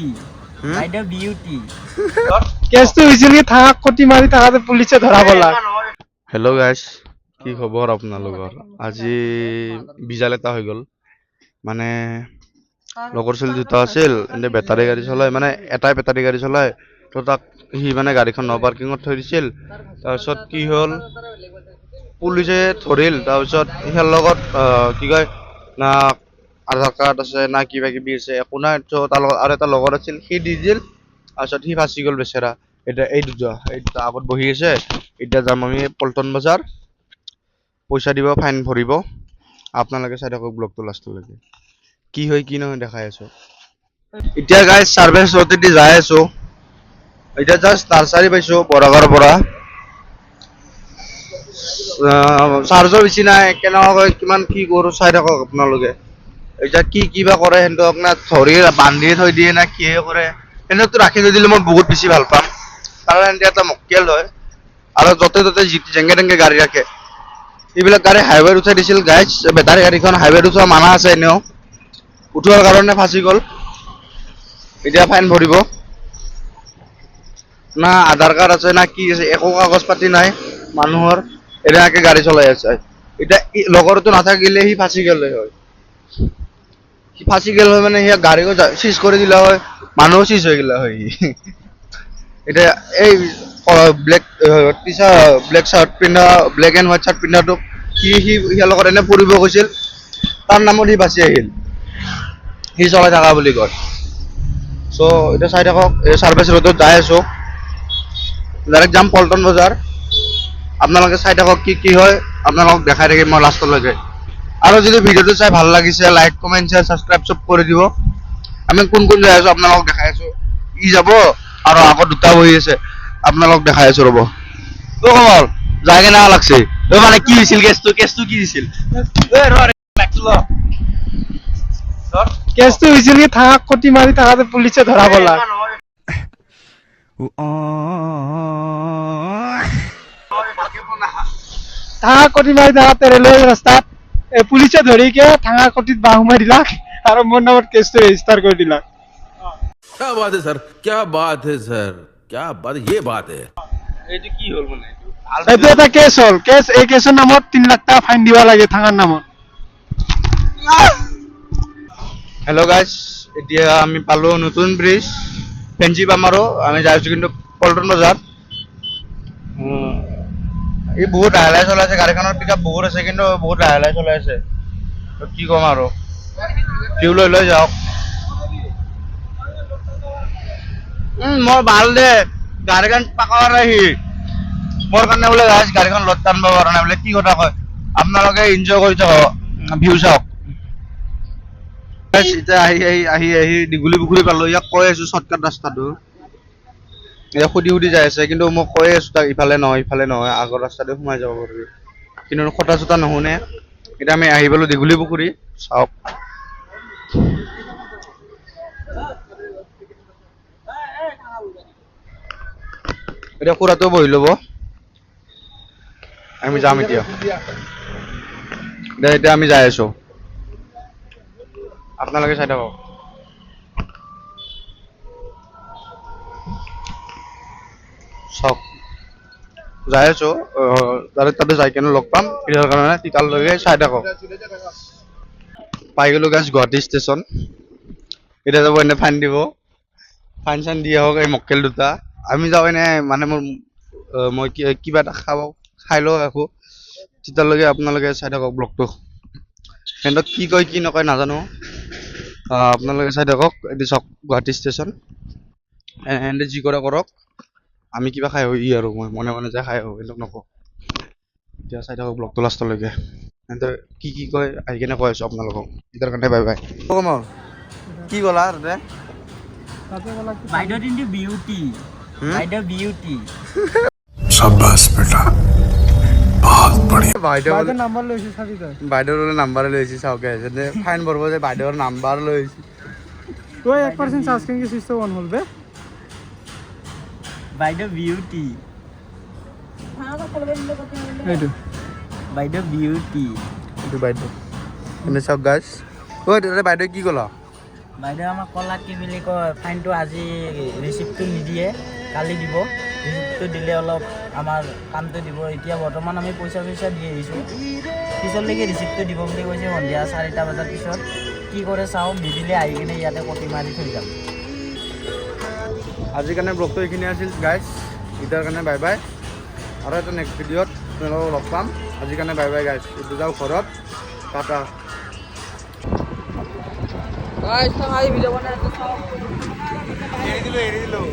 beauty by the beauty কেসটো হৈছিল কি থাক কটি মাৰি থাকাতে পুলিচে ধৰা বলা হেল্ল' গাইজ কি খবৰ আপোনালোকৰ আজি বিজাল এটা হৈ গ'ল মানে লগৰ ছোৱালী দুটা আছিল এনে বেটাৰী গাড়ী চলাই মানে এটাই বেটাৰী গাড়ী চলাই তো তাক সি মানে গাড়ীখন ন পাৰ্কিঙত থৈ দিছিল তাৰপিছত কি হ'ল পুলিচে ধৰিল তাৰপিছত সিয়াৰ লগত কি কয় না আধাৰ কাৰ্ড আছে না কিবা কিবি আছে একো নাই তো তাৰ লগত আৰু এটা লগৰ আছিল সি দি দিল তাৰপিছত সি ফাঁচি গ'ল বেচেৰা এতিয়া এই দুটা আগত বহি আছে এতিয়া যাম আমি পল্টন বজাৰ পইচা দিব ফাইন ভৰিব আপোনালোকে চাই থাকক ব্লগটো লাষ্টলৈকে কি হয় কি নহয় দেখাই আছো এতিয়া গাইজ চাৰ্ভিচ ৰোডেদি যাই আছো এতিয়া জাষ্ট নাৰ্চাৰী পাইছো বৰাগাঁৱৰ পৰা চাৰ্জৰ বেছি নাই কেনেকুৱাকৈ কিমান কি কৰো চাই থাকক আপোনালোকে এতিয়া কি কিবা কৰে সিহঁতক আপোনাক ধৰি বান্ধি থৈ দিয়ে না কিহে কৰে সিহঁতকতো ৰাখি থৈ দিলে মই বহুত বেছি ভাল পাম কাৰণ সিহঁতে এটা মক্কেল হয় আৰু য'তে ত'তে জেংগে টেংগে গাড়ী ৰাখে এইবিলাক গাড়ী হাইৱেত উঠাই দিছিল গাইজ বেটাৰী গাড়ীখন হাইৱেত উঠোৱা মানা আছে এনেও উঠোৱাৰ কাৰণে ফাঁচি গ'ল এতিয়া ফাইন ভৰিব না আধাৰ কাৰ্ড আছে না কি আছে একো কাগজ পাতি নাই মানুহৰ এনেকে গাড়ী চলাই আছে এতিয়া লগৰটো নাথাকিলে সি ফাঁচি গ'লে হয় সি ফাঁচি গ'ল হয় মানে সি গাড়ীও চিজ কৰি দিলা হয় মানুহো চিজ হৈ গ'লা হয় এতিয়া এই black T shirt black shirt পিন্ধা ব্লেক এণ্ড হোৱাইট চাৰ্ট পিন্ধাটোক সিয়াৰ লগত এনে ফুৰিব গৈছিল তাৰ নামত সি বাচি আহিল সি চলাই থাকা বুলি কয় চ' এতিয়া চাই থাকক এই চাৰ্ভিচ ৰোডত যাই আছো ডাইৰেক্ট যাম পল্টন বজাৰ আপোনালোকে চাই থাকক কি কি হয় আপোনালোকক দেখাই থাকিম মই লাষ্টলৈকে আৰু যদি ভিডিঅ'টো চাই ভাল লাগিছে লাইক কমেণ্ট শ্বেয়াৰ ছাবস্ক্ৰাইব চব কৰি দিব আমি কোন কোন যাই আছো আপোনালোকক দেখাই আছো ই যাব আৰু আগত দুটা বহি আছে আপোনালোকক দেখাই আছো ৰ'ব তো কমল যাই কেনে লাগছে মানে কি হৈছিল কেছটো কি হৈছিল কেসটো হৈছিল কি থাক কটি মাৰি থাকাতে পুলিচে ধৰা বলা থাক কটি মাৰি থাকাতে ৰেলৱে ৰাস্তাত পুলিচে ধৰিকে থাঙা কটিত বাহ সোমাই দিলাক আৰু মোৰ নামত কেসটো ৰেজিষ্টাৰ কৰি দিলাক क्या बात है सर क्या बात है सर क्या बात ये बात है এইটো কি হ'ল মানে এইটো এটা কেছ হ'ল এই কেছৰ নামত 3 লাখ টকা ফাইন দিব লাগে থাঙাৰ নামত হেল্ল' গাইজ এতিয়া আমি পালো নতুন ব্ৰিজ ফেঞ্চি পাম আৰু আমি যাই আছো কিন্তু পল্টন বজাৰ ই বহুত লাহে লাহে চলাই আছে গাড়ীখনৰ পিক আপ বহুত আছে কিন্তু বহুত লাহে লাহে চলাই আছে কি ক'ম আৰু ফিউ লৈ যাওক মই ভাল দে গাড়ীখন পাকাৰ আহি মোৰ কাৰণে বোলে গাইজ গাড়ীখন লত টানিব পৰা নাই বোলে কি কথা কয় আপোনালোকে এনজয় কৰি থাকক ভিউ চাওক এতিয়া আহি দীঘলী পুখুৰী পালো ইয়াক কৈ আছো শ্বৰ্টকাট ৰাস্তাটো এতিয়া সুধি যাই আছে কিন্তু মই কৈ আছো তাক ইফালে নহয় আগৰ ৰাস্তাটো সোমাই যাব পাৰিবি কিন্তু খটা চটা নুশুনে এতিয়া আমি আহি পালো দীঘলী পুখুৰী চাওক এতিয়া খুৰাটো বহি ল'ব আমি যাম এতিয়া আমি যাই আছো আপোনালোকে চাই থাকক চাওক যাই আছো তাতে যাই কেনে লগ পাম ইয়াৰ কাৰণে তেতিয়ালৈকে চাই থাকক পাই গ'লো গাইজ গুৱাহাটী ষ্টেচন এতিয়া যাব এনে ফাইন দিব ফাইন চাইন দি আহক এই মক্কেল দুটা আমি যাওঁ এনে মানে মই কিবা এটা খাই লওঁ আকৌ তেতিয়ালৈকে আপোনালোকে চাই থাকক ব্লগটো সিহঁতক কি কয় কি নকয় নাজানো আপোনালোকে চাই থাকক এইটো চাওক গুৱাহাটী ষ্টেচন এনে যি কৰে কৰক আমি কিবা খাই ই আৰু মই মনে যাই খাই আহোঁ কিন্তু নকওঁ এতিয়া চাই থাকক ব্লগটো লাষ্টলৈকে সিহঁতে কি কয় আহি কেনে কৈ আছোঁ আপোনালোকক এতিয়াৰ কাৰণে বাই বাই কমল কি ক'লা তাতে বাইদেউ in beauty by the beauty शाबाश बेटा बहुत बढ़िया বাইদেউৰ নাম্বাৰ লৈছে চাবি তই বাইদেউৰ নাম্বাৰ লৈ আহিছে চাওক যেনে ফাইন ভৰিব যে বাইদেউৰ নাম্বাৰ লৈ আহিছে তই 1% চাৰ্জ কেনেকৈ চিষ্টেম অন হ'ল বে বাই দ্য বিউটি এইটো বাই দ্য বিউটি এইটো বাইদেউ এনে চাওক গাইজ ঐ দাদা বাইদেউ কি ক'লা বাইদেউ আমাক ক'লা কি বুলি কয় ফাইনটো আজি ৰিচিপ্টটো নিদিয়ে কালি দিব ৰিচিপ্টটো দিলে অলপ আমাৰ কামটো দিব এতিয়া বৰ্তমান আমি পইচা দি আহিছোঁ পিছলৈকে ৰিচিপ্টটো দিব বুলি কৈছে সন্ধিয়া 4টা বজাৰ পিছত কি কৰে চাওঁ নিদিলে আহি কিনে ইয়াতে কটি মাৰি থৈ যাম আজিৰ কাৰণে ব্লগটো এইখিনি আছিল গাইজ এতিয়াৰ কাৰণে বাই বাই আৰু এটা নেক্সট ভিডিঅ'ত আপোনালোকক লগ পাম আজিৰ কাৰণে বাই বাই গাইজ এতিয়া যাওঁ ঘৰত টাটা গাইছ তই ভিডিঅ' বনাই এৰি দিলোঁ